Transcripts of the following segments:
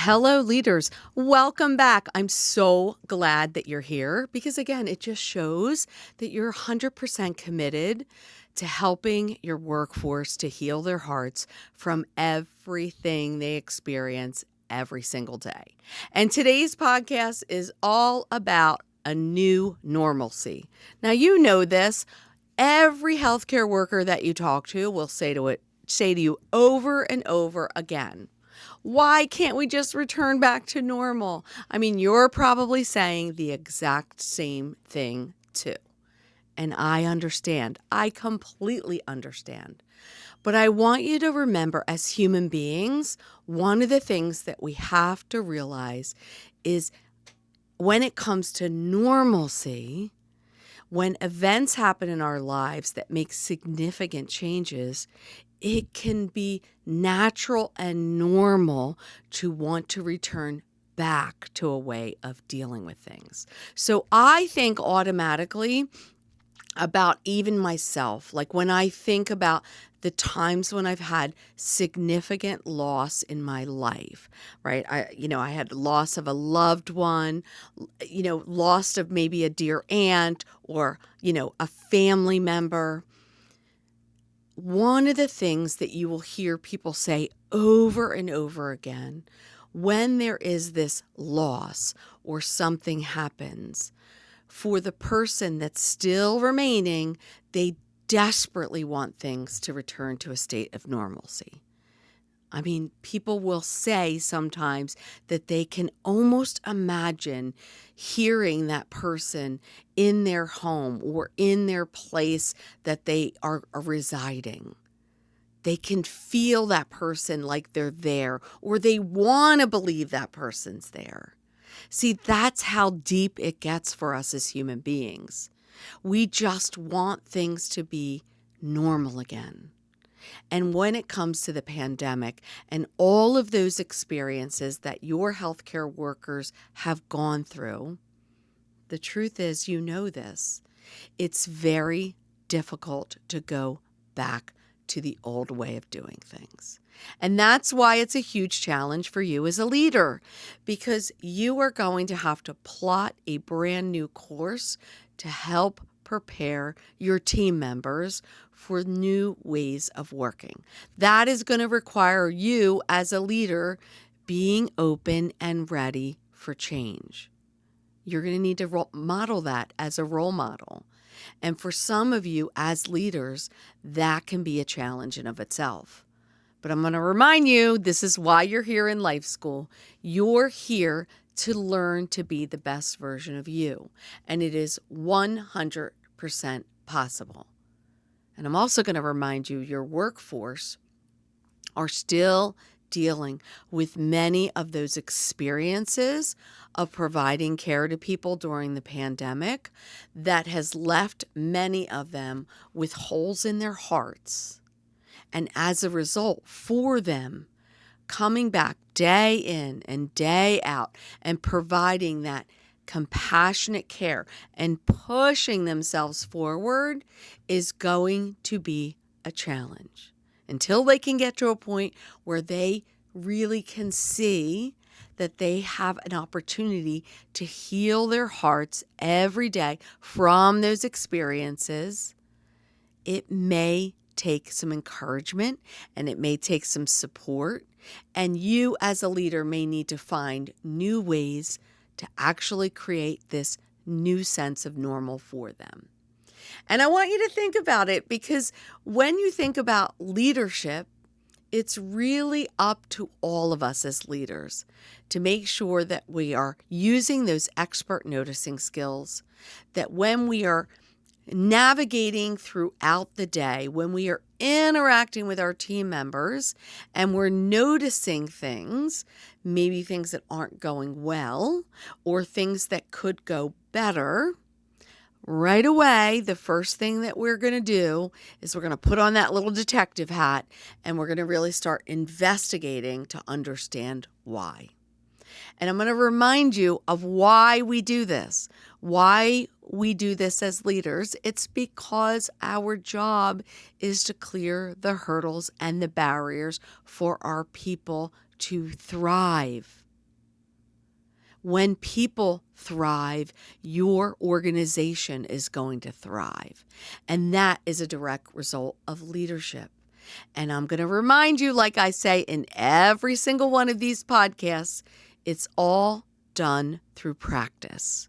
Hello, leaders. Welcome back. I'm so glad that you're here because, again, it just shows that you're 100% committed to helping your workforce to heal their hearts from everything they experience every single day. And today's podcast is all about a new normalcy. Now, you know this. Every healthcare worker that you talk to will say to you over and over again, why can't we just return back to normal? I mean, you're probably saying the exact same thing too. And I understand. I completely understand. But I want you to remember, as human beings, one of the things that we have to realize is when it comes to normalcy, when events happen in our lives that make significant changes, it can be natural and normal to want to return back to a way of dealing with things. So I think automatically about even myself, like when I think about the times when I've had significant loss in my life, right? I had loss of a loved one, loss of maybe a dear aunt or, a family member. One of the things that you will hear people say over and over again when there is this loss or something happens, for the person that's still remaining, they desperately want things to return to a state of normalcy. I mean, people will say sometimes that they can almost imagine hearing that person in their home or in their place that they are residing. They can feel that person like they're there, or they want to believe that person's there. See, that's how deep it gets for us as human beings. We just want things to be normal again. And when it comes to the pandemic and all of those experiences that your healthcare workers have gone through, the truth is, you know this, it's very difficult to go back to the old way of doing things. And that's why it's a huge challenge for you as a leader, because you are going to have to plot a brand new course to help prepare your team members for new ways of working. That is going to require you as a leader being open and ready for change. You're going to need to model that as a role model. And for some of you as leaders, that can be a challenge in of itself. But I'm going to remind you, this is why you're here in life school. You're here to learn to be the best version of you. And it is 100% possible. And I'm also going to remind you, your workforce are still dealing with many of those experiences of providing care to people during the pandemic that has left many of them with holes in their hearts. And as a result, for them, coming back day in and day out and providing that compassionate care and pushing themselves forward is going to be a challenge until they can get to a point where they really can see that they have an opportunity to heal their hearts every day from those experiences. It may take some encouragement and it may take some support, and you as a leader may need to find new ways to actually create this new sense of normal for them. And I want you to think about it, because when you think about leadership, it's really up to all of us as leaders to make sure that we are using those expert noticing skills, that when we are navigating throughout the day, when we are interacting with our team members and we're noticing things, maybe things that aren't going well or things that could go better, right away, the first thing that we're going to do is we're going to put on that little detective hat and we're going to really start investigating to understand why. And I'm going to remind you of why we do this, why we do this as leaders. It's because our job is to clear the hurdles and the barriers for our people to thrive. When people thrive, your organization is going to thrive. And that is a direct result of leadership. And I'm going to remind you, like I say in every single one of these podcasts, it's all done through practice.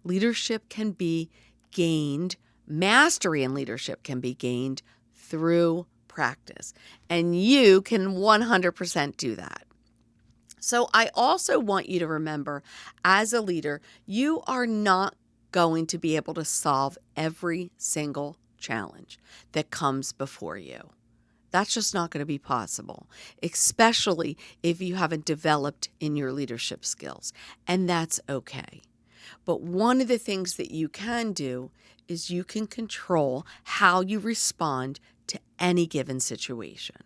Leadership can be gained, mastery in leadership can be gained through practice. And you can 100% do that. So I also want you to remember, as a leader, you are not going to be able to solve every single challenge that comes before you. That's just not going to be possible, especially if you haven't developed in your leadership skills. And that's okay. But one of the things that you can do is you can control how you respond to any given situation.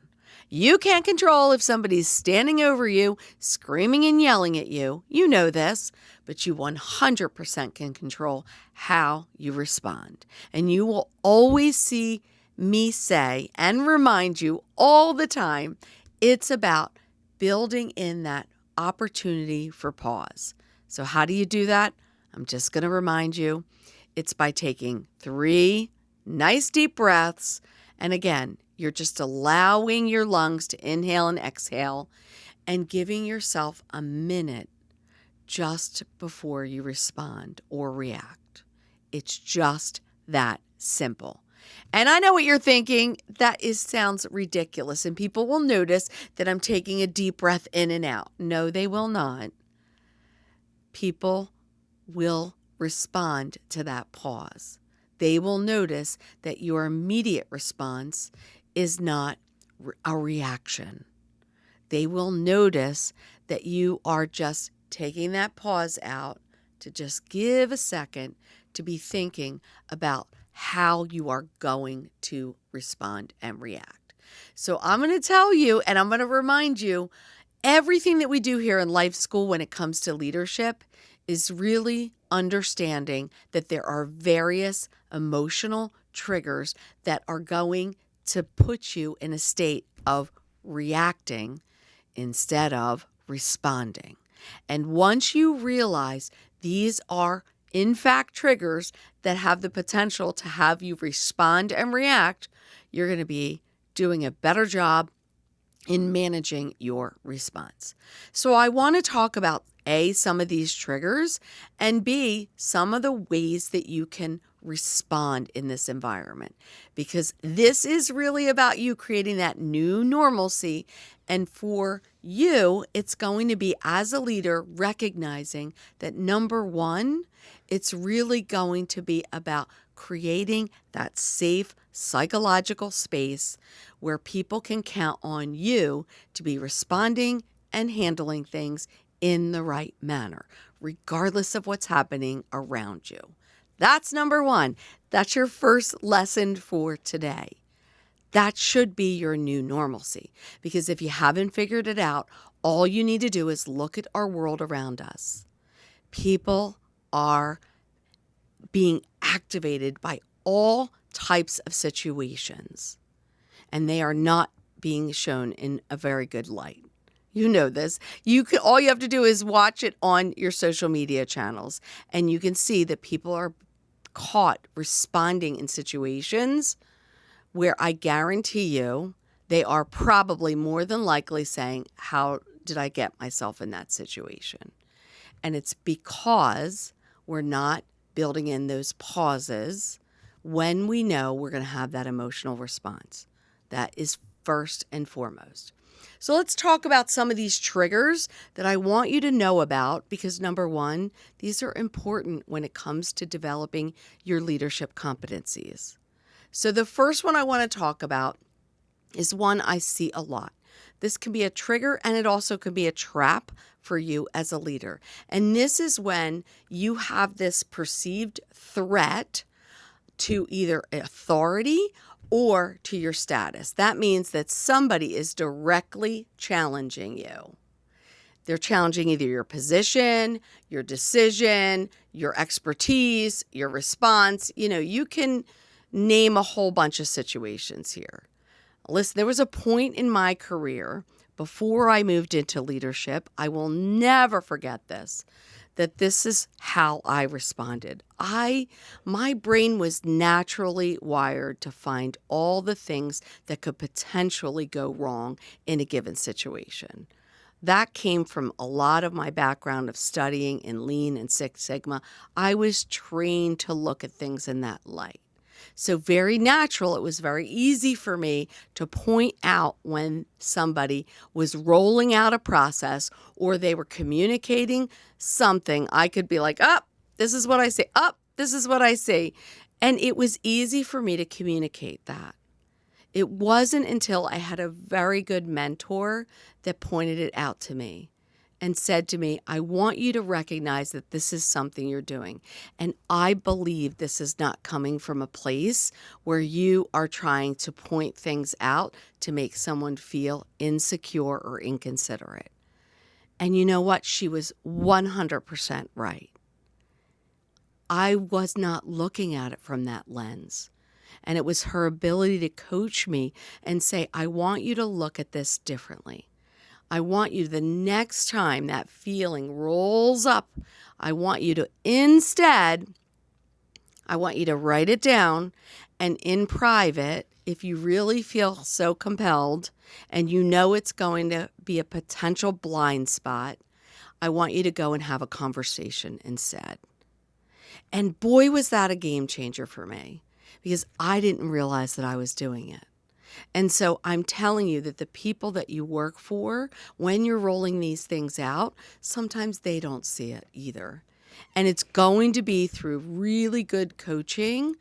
You can't control if somebody's standing over you, screaming and yelling at you. You know this, but you 100% can control how you respond. And you will always see me say and remind you all the time, it's about building in that opportunity for pause. So how do you do that? I'm just going to remind you, it's by taking 3 nice deep breaths. And again, you're just allowing your lungs to inhale and exhale and giving yourself a minute just before you respond or react. It's just that simple. And I know what you're thinking. Sounds ridiculous. And people will notice that I'm taking a deep breath in and out. No, they will not. People will respond to that pause. They will notice that your immediate response is not a reaction. They will notice that you are just taking that pause out to just give a second to be thinking about how you are going to respond and react. So I'm going to tell you, and I'm going to remind you, everything that we do here in life school when it comes to leadership is really understanding that there are various emotional triggers that are going to put you in a state of reacting instead of responding. And once you realize these are, in fact, triggers that have the potential to have you respond and react, you're going to be doing a better job in managing your response. So I want to talk about A, some of these triggers, and B, some of the ways that you can respond in this environment, because this is really about you creating that new normalcy. And for you, it's going to be, as a leader, recognizing that number one, it's really going to be about creating that safe psychological space where people can count on you to be responding and handling things in the right manner, regardless of what's happening around you. That's number one. That's your first lesson for today. That should be your new normalcy, because if you haven't figured it out, all you need to do is look at our world around us. People are being activated by all types of situations, and they are not being shown in a very good light. You know this. All you have to do is watch it on your social media channels, and you can see that people are caught responding in situations where I guarantee you they are probably more than likely saying, how did I get myself in that situation? And it's because we're not building in those pauses when we know we're going to have that emotional response. That is first and foremost. So let's talk about some of these triggers that I want you to know about, because number one, these are important when it comes to developing your leadership competencies. So the first one I want to talk about is one I see a lot. This can be a trigger, and it also can be a trap for you as a leader. And this is when you have this perceived threat to either authority or to your status. That means that somebody is directly challenging you. They're challenging either your position, your decision, your expertise, your response. You can name a whole bunch of situations here. Listen, there was a point in my career before I moved into leadership, I will never forget this, that this is how I responded. My brain was naturally wired to find all the things that could potentially go wrong in a given situation. That came from a lot of my background of studying in Lean and Six Sigma. I was trained to look at things in that light. So very natural, it was very easy for me to point out when somebody was rolling out a process or they were communicating something. I could be like, "Up, this is what I say. Up, this is what I say." And it was easy for me to communicate that. It wasn't until I had a very good mentor that pointed it out to me and said to me, "I want you to recognize that this is something you're doing. And I believe this is not coming from a place where you are trying to point things out to make someone feel insecure or inconsiderate." And you know what? She was 100% right. I was not looking at it from that lens. And it was her ability to coach me and say, "I want you to look at this differently. I want you, the next time that feeling rolls up, I want you to write it down, and in private, if you really feel so compelled and you know it's going to be a potential blind spot, I want you to go and have a conversation instead." And boy, was that a game changer for me, because I didn't realize that I was doing it. And so I'm telling you that the people that you work for, when you're rolling these things out, sometimes they don't see it either. And it's going to be through really good coaching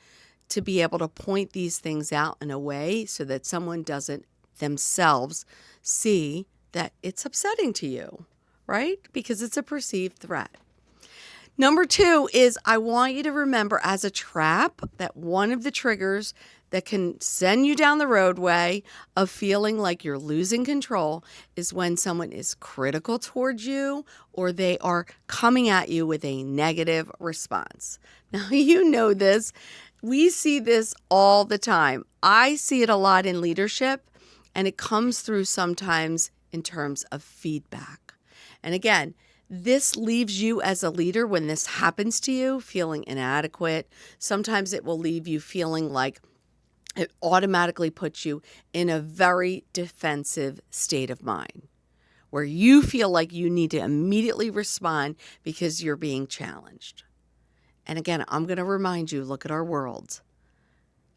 to be able to point these things out in a way so that someone doesn't themselves see that it's upsetting to you, right? Because it's a perceived threat. Number 2 is, I want you to remember as a trap that one of the triggers that can send you down the roadway of feeling like you're losing control is when someone is critical towards you or they are coming at you with a negative response. Now, you know this. We see this all the time. I see it a lot in leadership, and it comes through sometimes in terms of feedback. And again, this leaves you as a leader, when this happens to you, feeling inadequate. Sometimes it will leave you feeling like it automatically puts you in a very defensive state of mind, where you feel like you need to immediately respond because you're being challenged. And again, I'm going to remind you, look at our world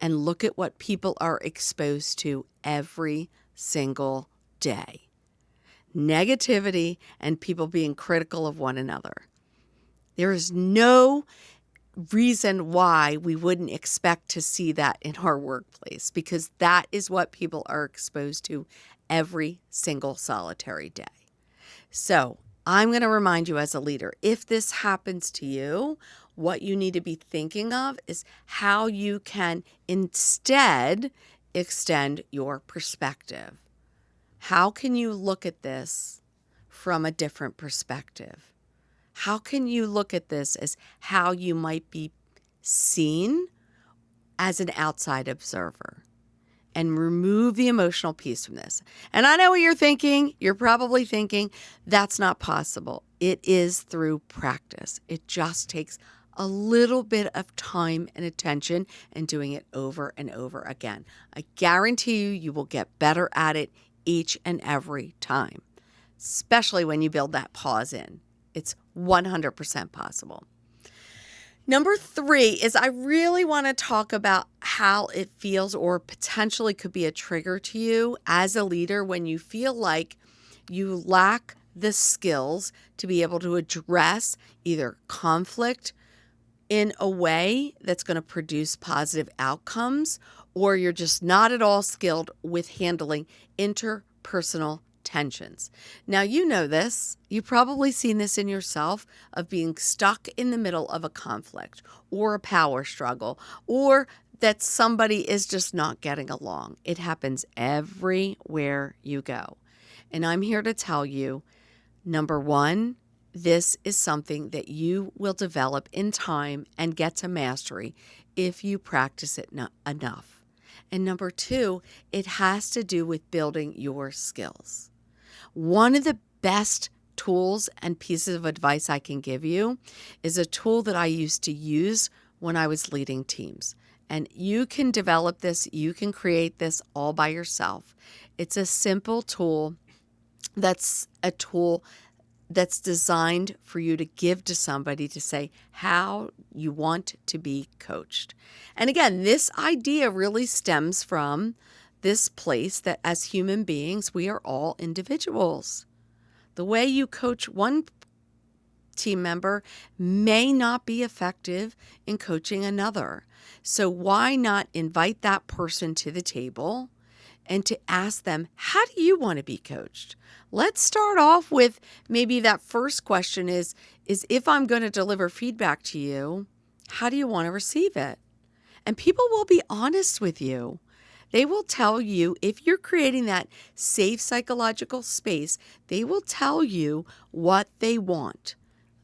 and look at what people are exposed to every single day. Negativity and people being critical of one another. There is no reason why we wouldn't expect to see that in our workplace, because that is what people are exposed to every single solitary day. So I'm going to remind you as a leader, if this happens to you, what you need to be thinking of is how you can instead extend your perspective. How can you look at this from a different perspective? How can you look at this as how you might be seen as an outside observer and remove the emotional piece from this? And I know what you're thinking. You're probably thinking, that's not possible. It is through practice. It just takes a little bit of time and attention and doing it over and over again. I guarantee you will get better at it each and every time, especially when you build that pause in. It's 100% possible. Number 3 is, I really want to talk about how it feels or potentially could be a trigger to you as a leader when you feel like you lack the skills to be able to address either conflict in a way that's going to produce positive outcomes, or you're just not at all skilled with handling interpersonal tensions. Now, you know this. You've probably seen this in yourself, of being stuck in the middle of a conflict or a power struggle, or that somebody is just not getting along. It happens everywhere you go. And I'm here to tell you, number 1, this is something that you will develop in time and get to mastery if you practice it enough. And number 2, it has to do with building your skills. One of the best tools and pieces of advice I can give you is a tool that I used to use when I was leading teams. And you can develop this, you can create this all by yourself. It's a simple tool that's a tool that's designed for you to give to somebody to say how you want to be coached. And again, this idea really stems from this place that as human beings, we are all individuals. The way you coach one team member may not be effective in coaching another. So why not invite that person to the table and to ask them, how do you want to be coached? Let's start off with maybe that first question is if I'm going to deliver feedback to you, how do you want to receive it? And people will be honest with you. They will tell you, if you're creating that safe psychological space, they will tell you what they want.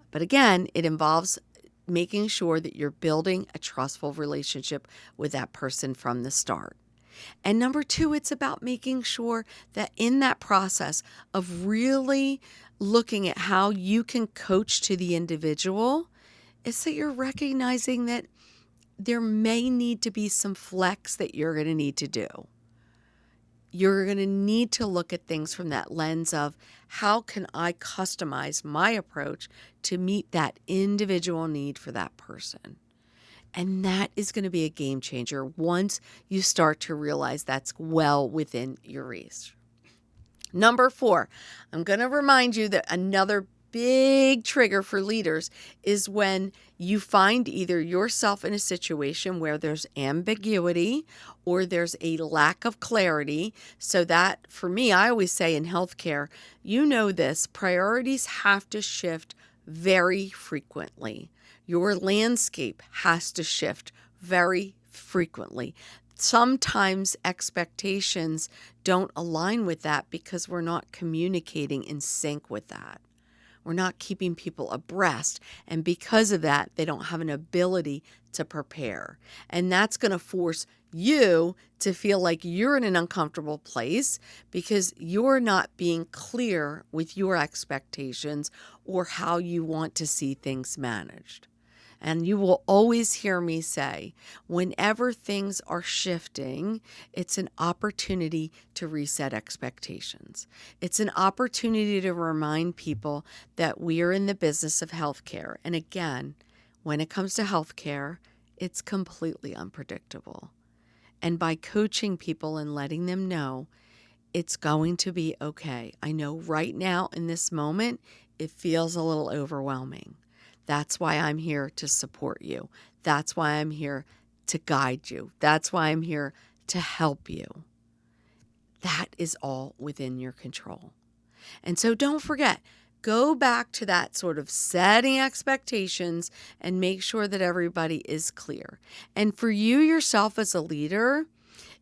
But again, it involves making sure that you're building a trustful relationship with that person from the start. And number two, it's about making sure that in that process of really looking at how you can coach to the individual, it's that you're recognizing that there may need to be some flex that you're going to need to do. You're going to need to look at things from that lens of how can I customize my approach to meet that individual need for that person. And that is going to be a game changer once you start to realize that's well within your reach. Number 4, I'm going to remind you that another big trigger for leaders is when you find either yourself in a situation where there's ambiguity or there's a lack of clarity. So that, for me, I always say in healthcare, you know this, priorities have to shift very frequently. Your landscape has to shift very frequently. Sometimes expectations don't align with that because we're not communicating in sync with that. We're not keeping people abreast. And because of that, they don't have an ability to prepare. And that's going to force you to feel like you're in an uncomfortable place because you're not being clear with your expectations or how you want to see things managed. And you will always hear me say, whenever things are shifting, it's an opportunity to reset expectations. It's an opportunity to remind people that we are in the business of healthcare. And again, when it comes to healthcare, it's completely unpredictable. And by coaching people and letting them know it's going to be okay. I know right now in this moment, it feels a little overwhelming. That's why I'm here to support you. That's why I'm here to guide you. That's why I'm here to help you. That is all within your control. And so don't forget, go back to that sort of setting expectations and make sure that everybody is clear. And for you yourself as a leader,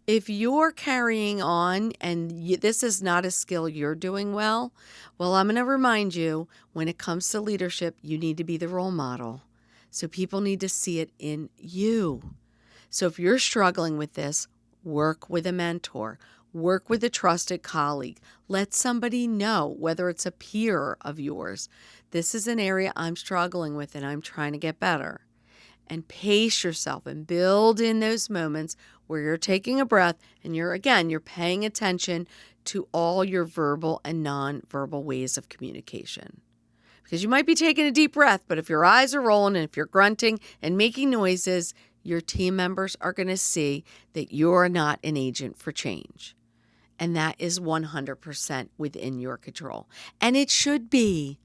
if you're carrying on and this is not a skill you're doing well, I'm going to remind you, when it comes to leadership, you need to be the role model. So people need to see it in you. So if you're struggling with this, work with a mentor, work with a trusted colleague. Let somebody know, whether it's a peer of yours, this is an area I'm struggling with and I'm trying to get better. And pace yourself and build in those moments where you're taking a breath and you're paying attention to all your verbal and nonverbal ways of communication. Because you might be taking a deep breath, but if your eyes are rolling and if you're grunting and making noises, your team members are going to see that you're not an agent for change. And that is 100% within your control. And it should be,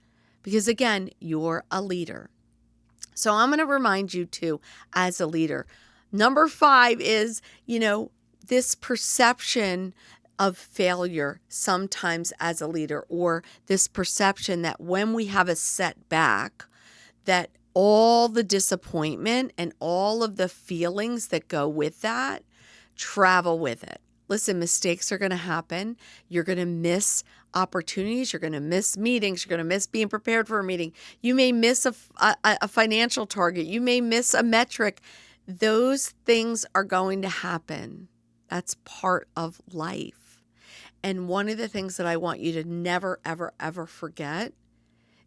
because again, you're a leader. So I'm going to remind you too, as a leader, number 5 is, this perception of failure sometimes as a leader, or this perception that when we have a setback, that all the disappointment and all of the feelings that go with that travel with it. Listen, mistakes are going to happen. You're going to miss opportunities. You're going to miss meetings. You're going to miss being prepared for a meeting. You may miss a financial target. You may miss a metric. Those things are going to happen. That's part of life. And one of the things that I want you to never, ever, ever forget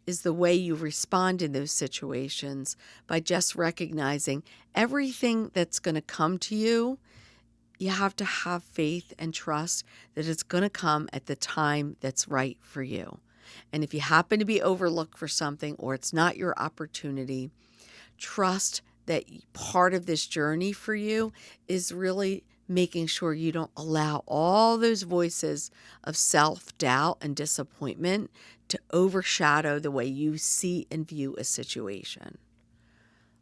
is the way you respond in those situations by just recognizing everything that's going to come to you. You have to have faith and trust that it's going to come at the time that's right for you. And if you happen to be overlooked for something or it's not your opportunity, trust that part of this journey for you is really making sure you don't allow all those voices of self-doubt and disappointment to overshadow the way you see and view a situation.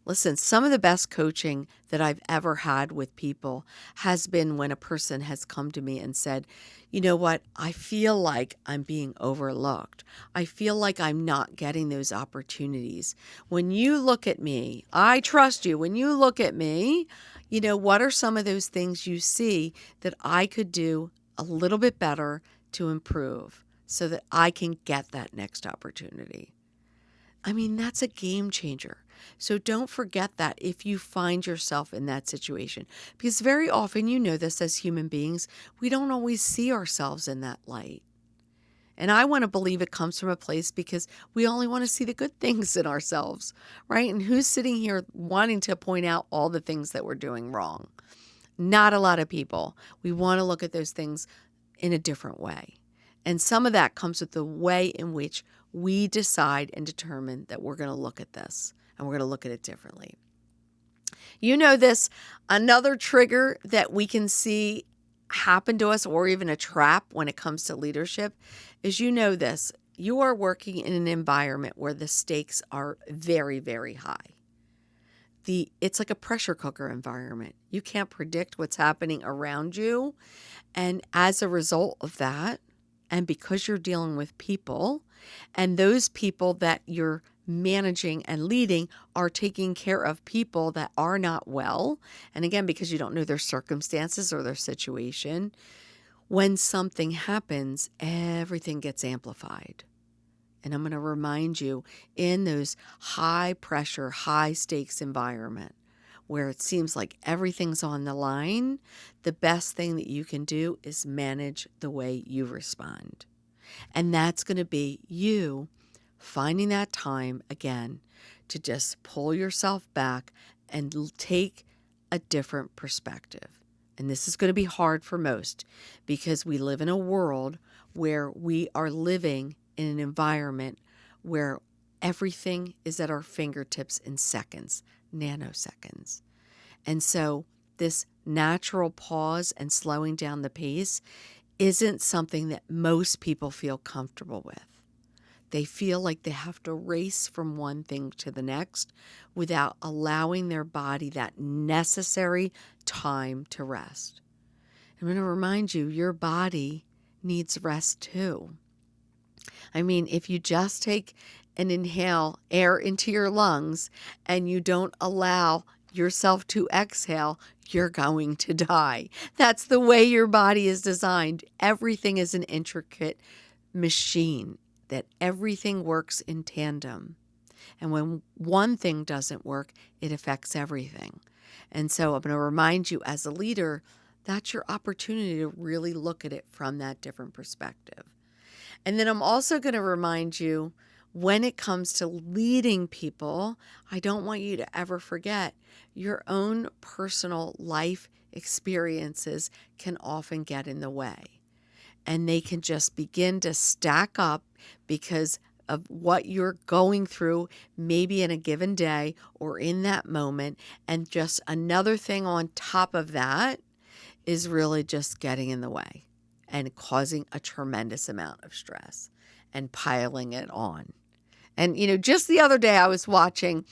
Listen, some of the best coaching that I've ever had with people has been when a person has come to me and said, you know what, I feel like I'm being overlooked. I feel like I'm not getting those opportunities. When you look at me, I trust you. When you look at me, what are some of those things you see that I could do a little bit better to improve so that I can get that next opportunity? I mean, that's a game changer. So don't forget that if you find yourself in that situation, because very often, this as human beings, we don't always see ourselves in that light. And I want to believe it comes from a place because we only want to see the good things in ourselves, right? And who's sitting here wanting to point out all the things that we're doing wrong? Not a lot of people. We want to look at those things in a different way. And some of that comes with the way in which we decide and determine that we're going to look at this and we're going to look at it differently. Another trigger that we can see happen to us, or even a trap when it comes to leadership, is this. You are working in an environment where the stakes are very, very high. It's like a pressure cooker environment. You can't predict what's happening around you. And as a result of that, and because you're dealing with people, and those people that you're managing and leading are taking care of people that are not well, and again, because you don't know their circumstances or their situation, when something happens, everything gets amplified. And I'm going to remind you, in those high pressure, high stakes environment where it seems like everything's on the line, the best thing that you can do is manage the way you respond. And that's going to be you finding that time again to just pull yourself back and take a different perspective. And this is going to be hard for most because we live in a world where we are living in an environment where everything is at our fingertips in seconds, nanoseconds. And so this natural pause and slowing down the pace isn't something that most people feel comfortable with. They feel like they have to race from one thing to the next without allowing their body that necessary time to rest. I'm going to remind you, your body needs rest too. I mean, if you just take and inhale air into your lungs and you don't allow yourself to exhale, you're going to die. That's the way your body is designed. Everything is an intricate machine, that everything works in tandem. And when one thing doesn't work, it affects everything. And so I'm going to remind you, as a leader, that's your opportunity to really look at it from that different perspective. And then I'm also going to remind you, when it comes to leading people, I don't want you to ever forget your own personal life experiences can often get in the way. And they can just begin to stack up because of what you're going through, maybe in a given day or in that moment. And just another thing on top of that is really just getting in the way and causing a tremendous amount of stress and piling it on. And, just the other day I was watching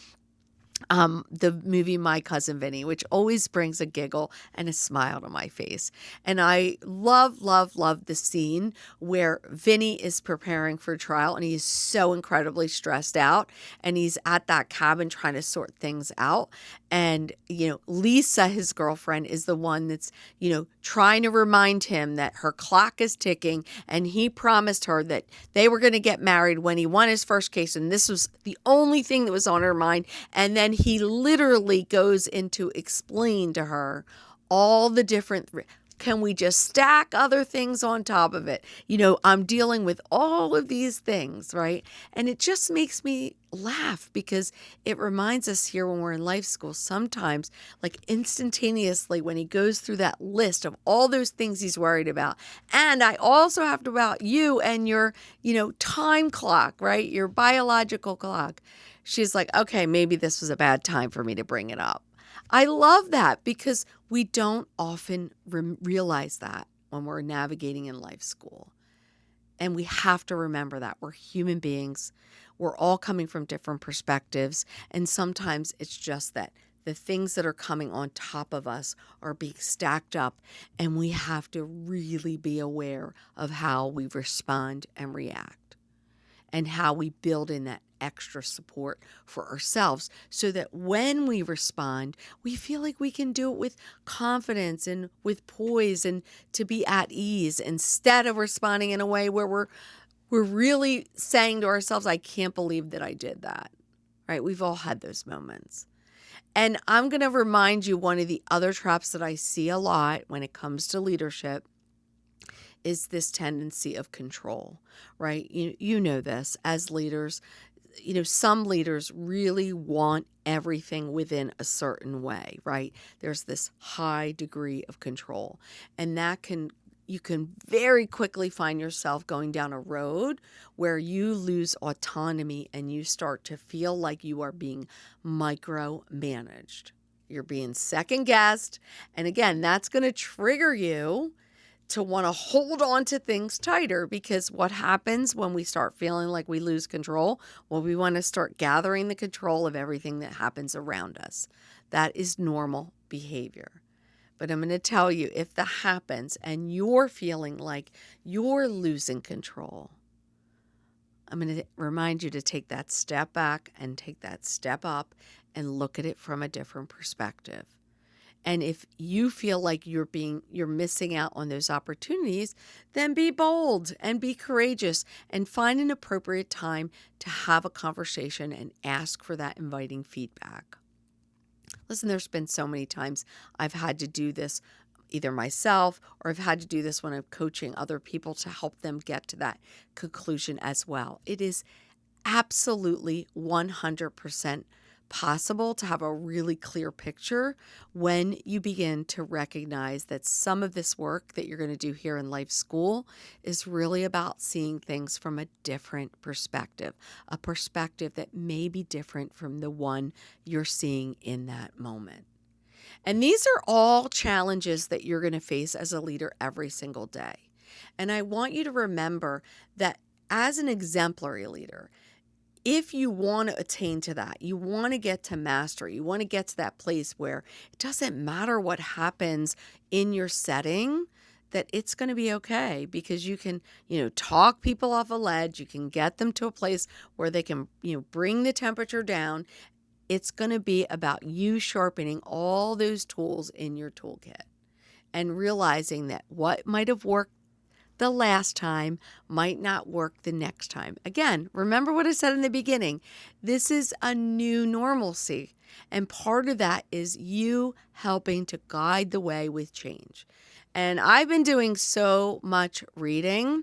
the movie My Cousin Vinny, which always brings a giggle and a smile to my face. And I love, love, love the scene where Vinny is preparing for trial and he's so incredibly stressed out and he's at that cabin trying to sort things out. And, Lisa, his girlfriend, is the one that's, trying to remind him that her clock is ticking and he promised her that they were going to get married when he won his first case. And this was the only thing that was on her mind. And then he literally goes into explain to her all the different Can we just stack other things on top of it? You know, I'm dealing with all of these things, right? And it just makes me laugh because it reminds us here when we're in life school, sometimes like instantaneously when he goes through that list of all those things he's worried about. And I also have to about you and your, time clock, right? Your biological clock. She's like, okay, maybe this was a bad time for me to bring it up. I love that because we don't often realize that when we're navigating in life school. And we have to remember that we're human beings. We're all coming from different perspectives. And sometimes it's just that the things that are coming on top of us are being stacked up. And we have to really be aware of how we respond and react and how we build in that extra support for ourselves so that when we respond, we feel like we can do it with confidence and with poise and to be at ease instead of responding in a way where we're really saying to ourselves, I can't believe that I did that, right? We've all had those moments. And I'm going to remind you one of the other traps that I see a lot when it comes to leadership is this tendency of control, right? You know this as leaders. Some leaders really want everything within a certain way, right? There's this high degree of control, and you can very quickly find yourself going down a road where you lose autonomy and you start to feel like you are being micromanaged. You're being second guessed. And again, that's going to trigger you to want to hold on to things tighter, because what happens when we start feeling like we lose control? Well, we want to start gathering the control of everything that happens around us. That is normal behavior. But I'm going to tell you, if that happens and you're feeling like you're losing control, I'm going to remind you to take that step back and take that step up and look at it from a different perspective. And if you feel like you're missing out on those opportunities, then be bold and be courageous and find an appropriate time to have a conversation and ask for that inviting feedback. Listen, there's been so many times I've had to do this either myself or I've had to do this when I'm coaching other people to help them get to that conclusion as well. It is absolutely 100% possible to have a really clear picture when you begin to recognize that some of this work that you're going to do here in life school is really about seeing things from a different perspective, a perspective that may be different from the one you're seeing in that moment. And these are all challenges that you're going to face as a leader every single day. And I want you to remember that as an exemplary leader, if you want to attain to that, you want to get to mastery, you want to get to that place where it doesn't matter what happens in your setting, that it's going to be okay because you can, talk people off a ledge, you can get them to a place where they can, bring the temperature down. It's going to be about you sharpening all those tools in your toolkit and realizing that what might have worked the last time might not work the next time. Again, remember what I said in the beginning. This is a new normalcy. And part of that is you helping to guide the way with change. And I've been doing so much reading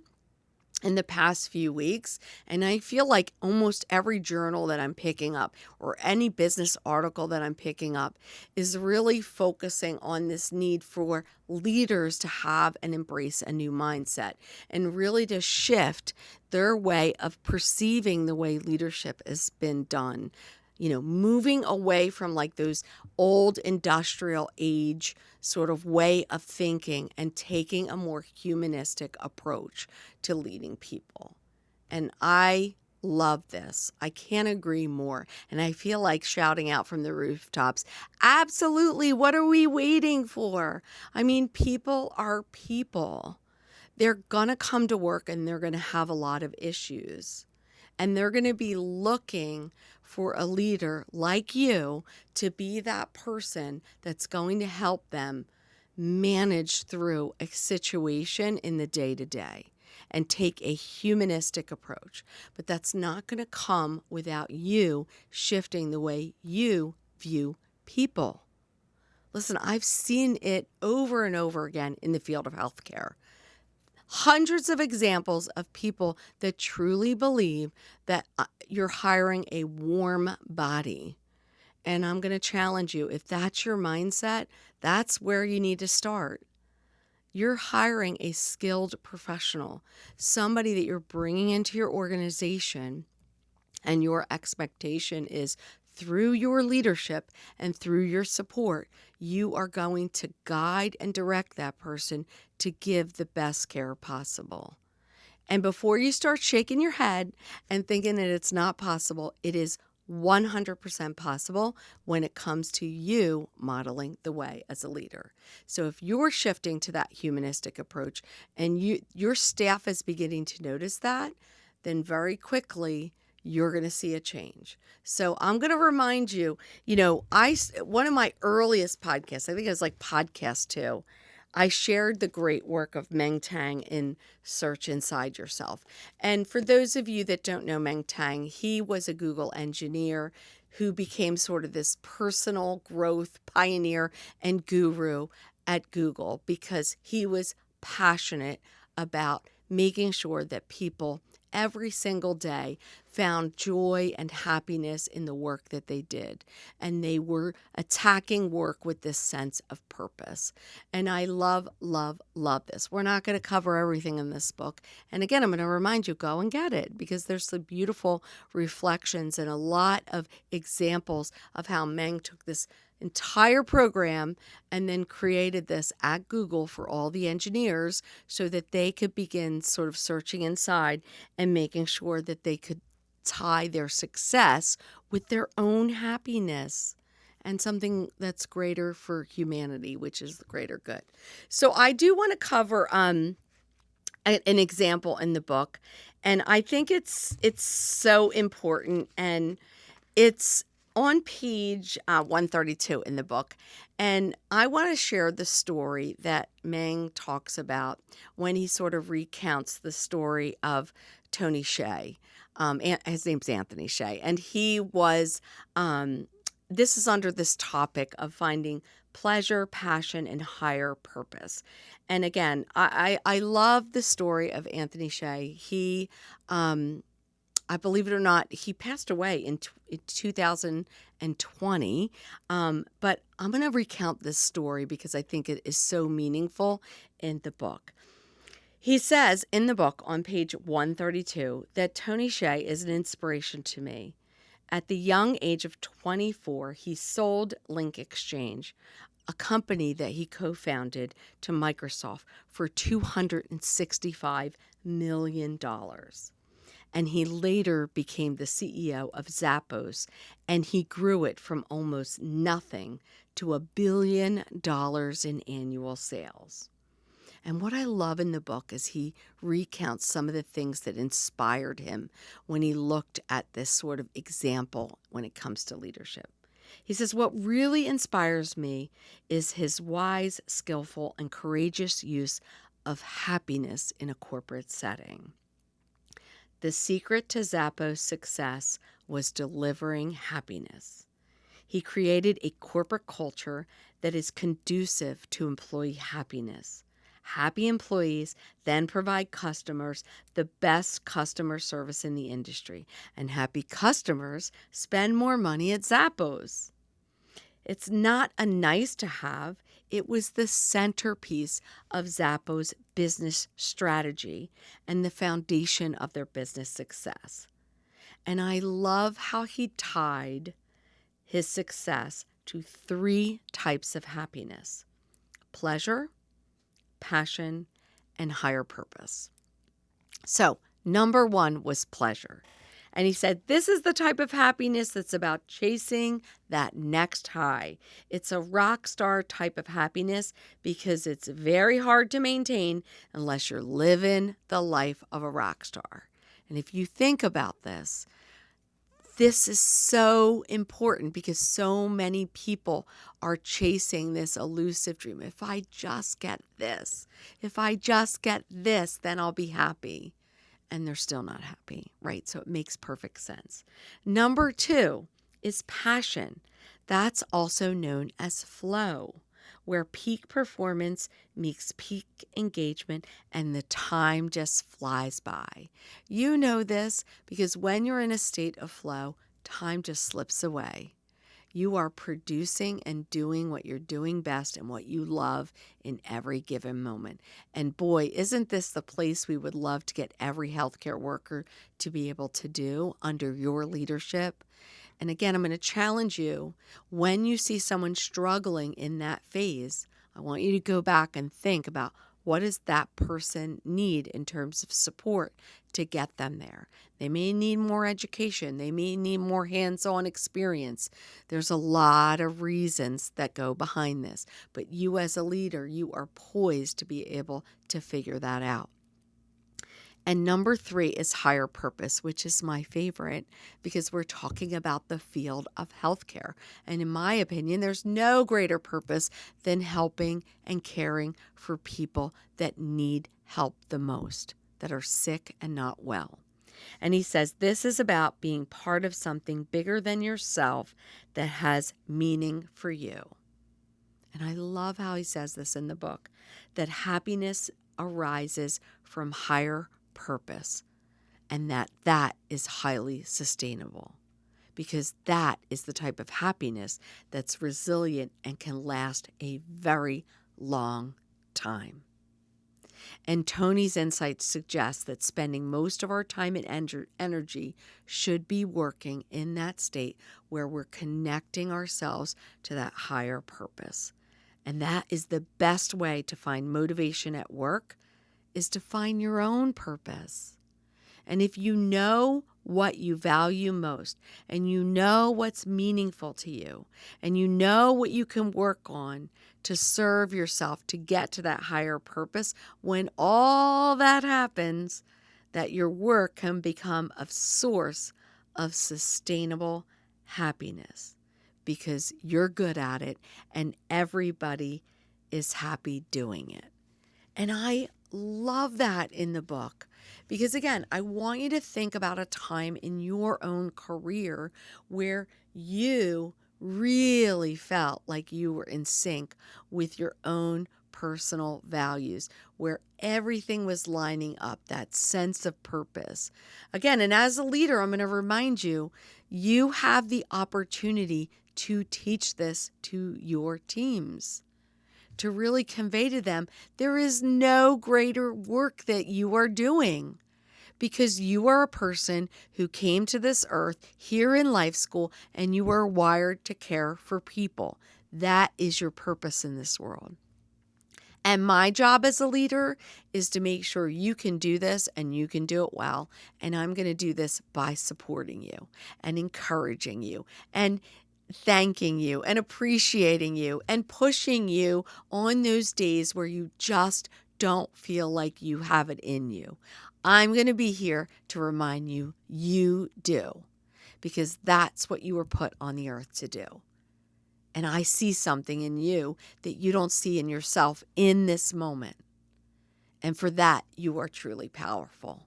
in the past few weeks, and I feel like almost every journal that I'm picking up or any business article that I'm picking up is really focusing on this need for leaders to have and embrace a new mindset and really to shift their way of perceiving the way leadership has been done. Moving away from like those old industrial age sort of way of thinking and taking a more humanistic approach to leading people. And I love this. I can't agree more. And I feel like shouting out from the rooftops, absolutely, what are we waiting for? I mean, people are people. They're going to come to work and they're going to have a lot of issues. And they're going to be looking for a leader like you to be that person that's going to help them manage through a situation in the day-to-day and take a humanistic approach. But that's not going to come without you shifting the way you view people. Listen, I've seen it over and over again in the field of healthcare. Hundreds of examples of people that truly believe that you're hiring a warm body. And I'm going to challenge you. If that's your mindset, that's where you need to start. You're hiring a skilled professional, somebody that you're bringing into your organization, and your expectation is through your leadership and through your support, you are going to guide and direct that person to give the best care possible. And before you start shaking your head and thinking that it's not possible, it is 100% possible when it comes to you modeling the way as a leader. So if you're shifting to that humanistic approach and your staff is beginning to notice that, then very quickly you're going to see a change. So I'm going to remind you, one of my earliest podcasts, I think it was like podcast 2, I shared the great work of Meng Tang in Search Inside Yourself. And for those of you that don't know Meng Tang, he was a Google engineer who became sort of this personal growth pioneer and guru at Google because he was passionate about making sure that people every single day found joy and happiness in the work that they did. And they were attacking work with this sense of purpose. And I love, love, love this. We're not going to cover everything in this book. And again, I'm going to remind you, go and get it because there's some beautiful reflections and a lot of examples of how Meng took this entire program and then created this at Google for all the engineers so that they could begin sort of searching inside and making sure that they could tie their success with their own happiness and something that's greater for humanity, which is the greater good. So I do want to cover an example in the book, and I think it's so important, and it's on page 132 in the book. And I want to share the story that Meng talks about when he sort of recounts the story of Tony Hsieh. His name's Anthony Hsieh. And he was, this is under this topic of finding pleasure, passion, and higher purpose. And again, I love the story of Anthony Hsieh. He, I believe it or not, he passed away in 2020. But I'm going to recount this story because I think it is so meaningful in the book. He says in the book on page 132 that Tony Hsieh is an inspiration to me. At the young age of 24, he sold Link Exchange, a company that he co-founded, to Microsoft for $265 million. And he later became the CEO of Zappos, and he grew it from almost nothing to $1 billion in annual sales. And what I love in the book is he recounts some of the things that inspired him when he looked at this sort of example when it comes to leadership. He says, what really inspires me is his wise, skillful, and courageous use of happiness in a corporate setting. The secret to Zappos' success was delivering happiness. He created a corporate culture that is conducive to employee happiness. Happy employees then provide customers the best customer service in the industry, and happy customers spend more money at Zappos. It's not a nice to have. It was the centerpiece of Zappos' business strategy and the foundation of their business success. And I love how he tied his success to 3 types of happiness: pleasure, passion, and higher purpose. So, number 1 was pleasure. And he said, this is the type of happiness that's about chasing that next high. It's a rock star type of happiness because it's very hard to maintain unless you're living the life of a rock star. And if you think about this is so important because so many people are chasing this elusive dream. If I just get this, then I'll be happy. And they're still not happy, right? So it makes perfect sense. Number 2 is passion. That's also known as flow, where peak performance meets peak engagement and the time just flies by. You know this because when you're in a state of flow, time just slips away. You are producing and doing what you're doing best and what you love in every given moment. And boy, isn't this the place we would love to get every healthcare worker to be able to do under your leadership? And again, I'm going to challenge you when you see someone struggling in that phase, I want you to go back and think about what does that person need in terms of support to get them there. They may need more education. They may need more hands-on experience. There's a lot of reasons that go behind this, but you as a leader, you are poised to be able to figure that out. And number 3 is higher purpose, which is my favorite because we're talking about the field of healthcare. And in my opinion, there's no greater purpose than helping and caring for people that need help the most, that are sick and not well. And he says this is about being part of something bigger than yourself that has meaning for you. And I love how he says this in the book, that happiness arises from higher purpose, and that is highly sustainable, because that is the type of happiness that's resilient and can last a very long time. And Tony's insights suggest that spending most of our time and energy should be working in that state where we're connecting ourselves to that higher purpose. And that is the best way to find motivation at work, is to find your own purpose. And if you know what you value most, and you know what's meaningful to you, and you know what you can work on to serve yourself to get to that higher purpose, when all that happens, that your work can become a source of sustainable happiness because you're good at it and everybody is happy doing it. And I love that in the book because, again, I want you to think about a time in your own career where you really felt like you were in sync with your own personal values, where everything was lining up, that sense of purpose. Again, and as a leader, I'm going to remind you, you have the opportunity to teach this to your teams, to really convey to them there is no greater work that you are doing because you are a person who came to this earth here in life school and you are wired to care for people. That is your purpose in this world. And my job as a leader is to make sure you can do this and you can do it well. And I'm going to do this by supporting you and encouraging you and thanking you and appreciating you and pushing you on those days where you just don't feel like you have it in you. I'm going to be here to remind you, you do, because that's what you were put on the earth to do. And I see something in you that you don't see in yourself in this moment. And for that, you are truly powerful.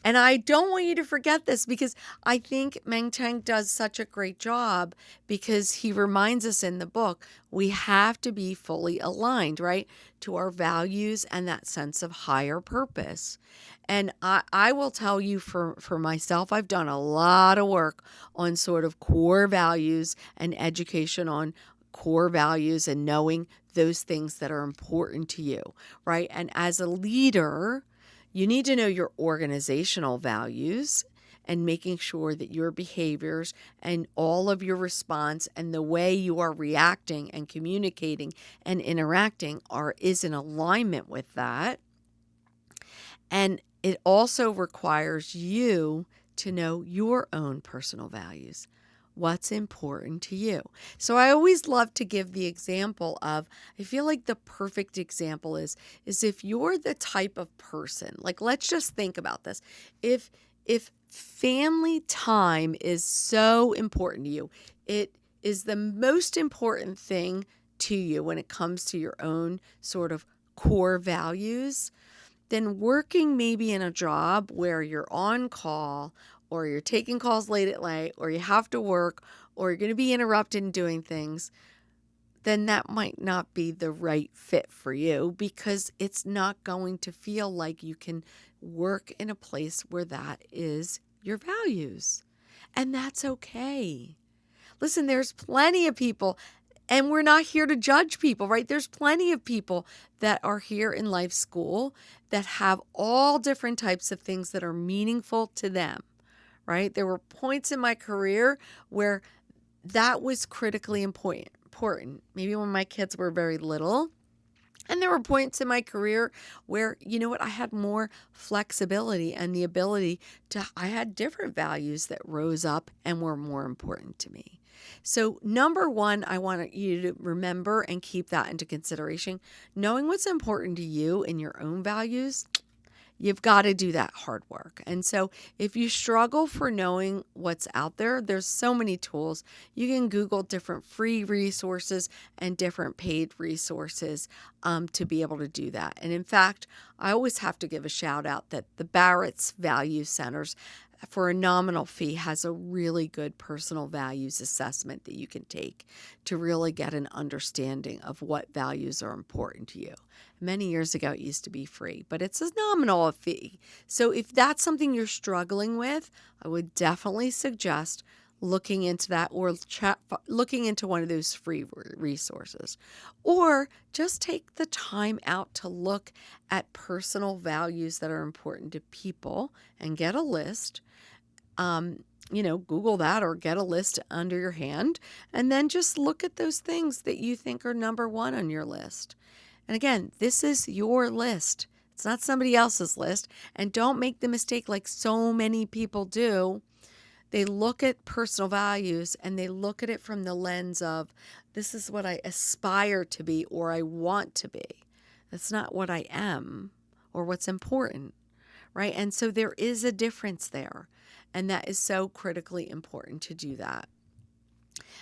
And I don't want you to forget this because I think Meng Chang does such a great job because he reminds us in the book, we have to be fully aligned, right, to our values and that sense of higher purpose. And I will tell you for myself, I've done a lot of work on sort of core values and education on core values and knowing those things that are important to you, right? And as a leader, you need to know your organizational values and making sure that your behaviors and all of your response and the way you are reacting and communicating and interacting is in alignment with that. And it also requires you to know your own personal values. What's important to you? So I always love to give the example of, I feel like the perfect example is if you're the type of person, like let's just think about this. If family time is so important to you, it is the most important thing to you when it comes to your own sort of core values, then working maybe in a job where you're on call or you're taking calls late at night or you have to work or you're going to be interrupted in doing things, then that might not be the right fit for you, because it's not going to feel like you can work in a place where that is your values. And that's okay. Listen, there's plenty of people, and we're not here to judge people, right? There's plenty of people that are here in life school that have all different types of things that are meaningful to them, right? There were points in my career where that was critically important. Maybe when my kids were very little. And there were points in my career where, you know what, I had more flexibility and the ability I had different values that rose up and were more important to me. So number one, I want you to remember and keep that into consideration. Knowing what's important to you and your own values, you've got to do that hard work. And so if you struggle for knowing what's out there, there's so many tools. You can Google different free resources and different paid resources to be able to do that. And in fact, I always have to give a shout out that the Barrett's Value Centers, for a nominal fee, has a really good personal values assessment that you can take to really get an understanding of what values are important to you. Many years ago, it used to be free, but it's a nominal fee. So if that's something you're struggling with, I would definitely suggest looking into that, or looking into one of those free resources. Or just take the time out to look at personal values that are important to people and get a list. Google that or get a list under your hand, and then just look at those things that you think are number one on your list. And again, this is your list. It's not somebody else's list. And don't make the mistake like so many people do. They look at personal values and they look at it from the lens of, this is what I aspire to be or I want to be. That's not what I am or what's important, right? And so there is a difference there. And that is so critically important to do that.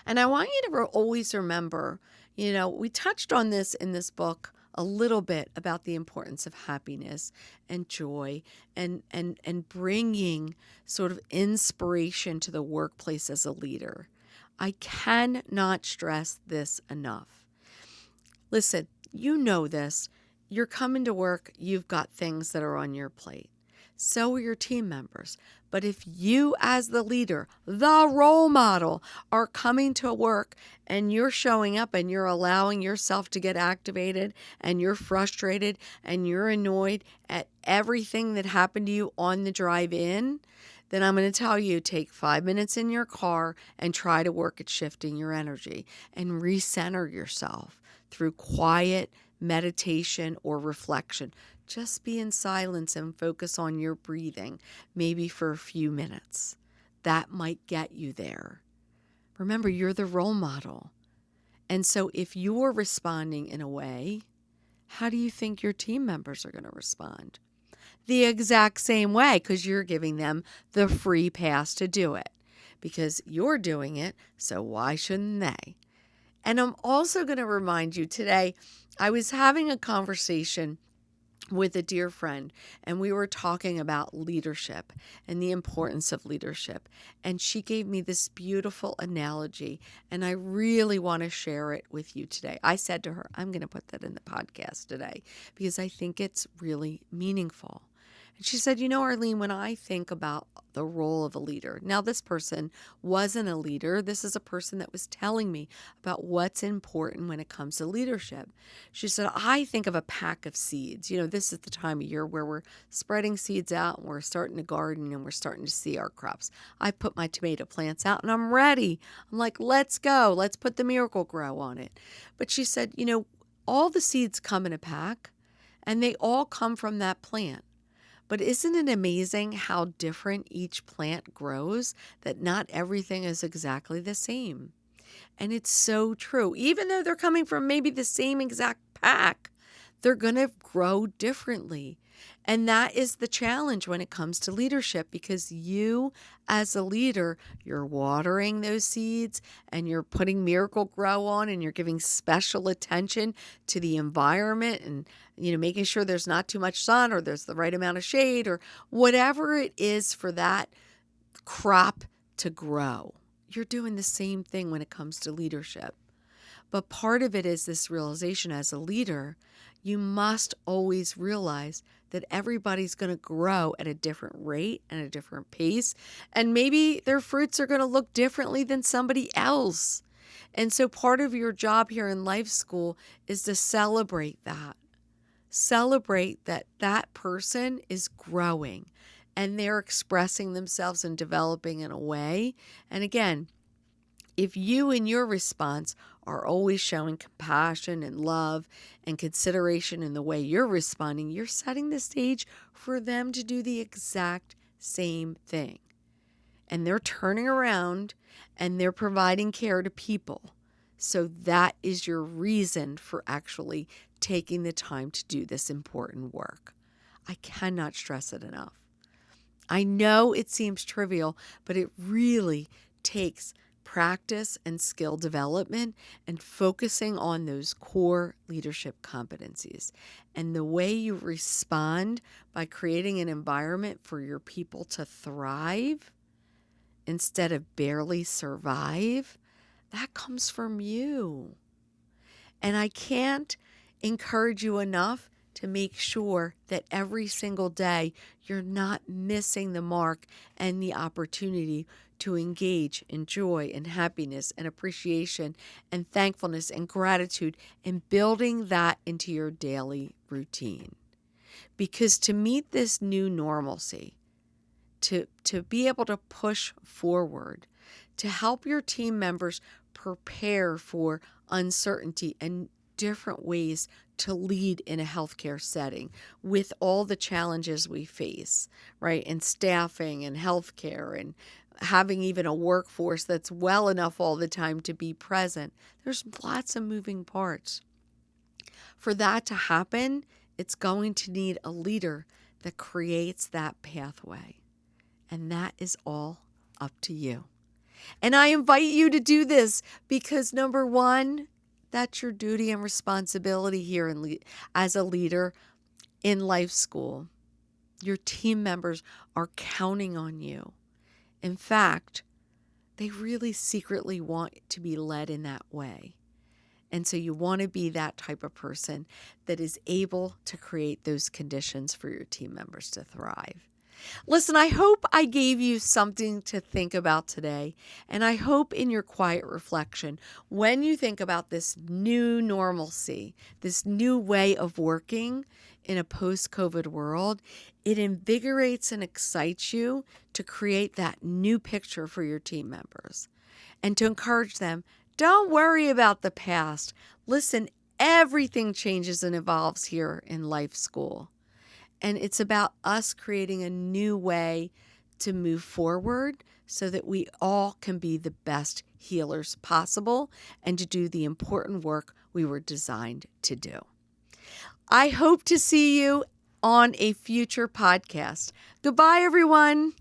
And I want you to always remember, we touched on this in this book a little bit about the importance of happiness and joy and bringing sort of inspiration to the workplace as a leader. I cannot stress this enough. Listen, you know this. You're coming to work, you've got things that are on your plate. So are your team members. But if you as the leader, the role model, are coming to work and you're showing up and you're allowing yourself to get activated and you're frustrated and you're annoyed at everything that happened to you on the drive in, then I'm going to tell you, take 5 minutes in your car and try to work at shifting your energy and recenter yourself through quiet meditation or reflection. Just be in silence and focus on your breathing, maybe for a few minutes. That might get you there. Remember, you're the role model. And so if you're responding in a way, how do you think your team members are going to respond? The exact same way, because you're giving them the free pass to do it. Because you're doing it, so why shouldn't they? And I'm also going to remind you today, I was having a conversation with a dear friend, and we were talking about leadership and the importance of leadership. And she gave me this beautiful analogy, and I really want to share it with you today. I said to her, I'm going to put that in the podcast today because I think it's really meaningful. And she said, Arleen, when I think about the role of a leader, now this person wasn't a leader. This is a person that was telling me about what's important when it comes to leadership. She said, I think of a pack of seeds. This is the time of year where we're spreading seeds out and we're starting to garden and we're starting to see our crops. I put my tomato plants out and I'm ready. I'm like, let's go. Let's put the Miracle Grow on it. But she said, all the seeds come in a pack and they all come from that plant. But isn't it amazing how different each plant grows, that not everything is exactly the same? And it's so true. Even though they're coming from maybe the same exact pack, they're going to grow differently. And that is the challenge when it comes to leadership, because you as a leader, you're watering those seeds and you're putting Miracle Grow on and you're giving special attention to the environment and, making sure there's not too much sun or there's the right amount of shade or whatever it is for that crop to grow. you're doing the same thing when it comes to leadership. But part of it is this realization as a leader, you must always realize that everybody's going to grow at a different rate and a different pace. And maybe their fruits are going to look differently than somebody else. And so part of your job here in life school is to celebrate that. Celebrate that that person is growing and they're expressing themselves and developing in a way. And again, if you in your response are always showing compassion and love and consideration in the way you're responding, you're setting the stage for them to do the exact same thing. And they're turning around and they're providing care to people. So that is your reason for actually taking the time to do this important work. I cannot stress it enough. I know it seems trivial, but it really takes practice and skill development and focusing on those core leadership competencies. And the way you respond by creating an environment for your people to thrive instead of barely survive, that comes from you. And I can't encourage you enough to make sure that every single day you're not missing the mark and the opportunity to engage in joy and happiness and appreciation and thankfulness and gratitude and building that into your daily routine. Because to meet this new normalcy, to be able to push forward, to help your team members prepare for uncertainty and different ways to lead in a healthcare setting with all the challenges we face, right? And staffing and healthcare and having even a workforce that's well enough all the time to be present. There's lots of moving parts. For that to happen, it's going to need a leader that creates that pathway. And that is all up to you. And I invite you to do this because number one, that's your duty and responsibility here as a leader in life school. Your team members are counting on you. In fact, they really secretly want to be led in that way. And so you want to be that type of person that is able to create those conditions for your team members to thrive. Listen, I hope I gave you something to think about today. And I hope in your quiet reflection, when you think about this new normalcy, this new way of working in a post-COVID world, it invigorates and excites you to create that new picture for your team members and to encourage them, don't worry about the past. Listen, everything changes and evolves here in life school. And it's about us creating a new way to move forward so that we all can be the best healers possible and to do the important work we were designed to do. I hope to see you on a future podcast. Goodbye, everyone.